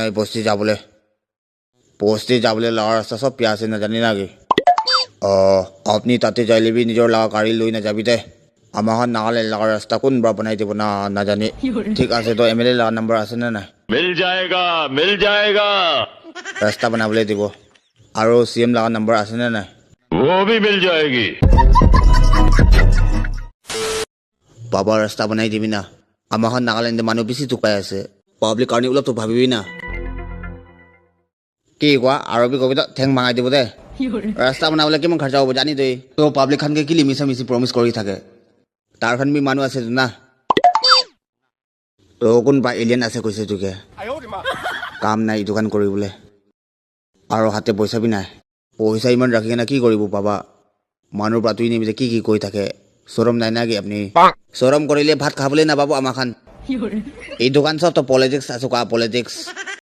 নহয় বস্তি যাবলৈ লগা ৰাস্তা চব পিয়া আছে নাজানি নাকি আপুনি তাতে যাইলে বি নিজৰ লগা গাড়ী লৈ নাযাবি দে আমাৰ নাগালেণ্ড লগা ৰাস্তা কোনবা বনাই দিব না নাজানি ঠিক আছে তো MLA লগা নম্বৰ আছে নে নাই मिल जाएगा ৰাস্তা বনাবলৈ দিব আৰু CM লগা নম্বৰ আছে নে নাই वो भी मिल जाएगी বাবা ৰাস্তা বনাই দিবি না আমাৰ নাগালেণ্ডে মানুহ বেছি টুকাই আছে পাব্লিক কাৰণে অলপতো ভাবিবি না কি কোৱা আৰবী কবিতা ঠেং ভাঙাই দিব দে ৰাস্তা বনাবলৈ কিমান খৰচা হ'ব জানি তই তো পাব্লিক খানকে কি মিছা প্ৰমিছ কৰি থাকে তাৰখন বি মানুহ আছে না তো কোনবা এলিয়েন আছে কৈছে তোকে কাম নাই দোকান কৰিবলৈ আৰু হাতে পইচা বি নাই পইচা ইমান ৰাখি কিনে কি কৰিব পাবা মানুহৰ পৰা তুই নিবিছে কি কৈ থাকে চৰম নাই নাকি আপুনি চৰম কৰিলে ভাত খাবলৈ নাপাব আমাৰ খান এই দোকান চব তো পলিটিক্স আছে কোৱা পলিটিক্স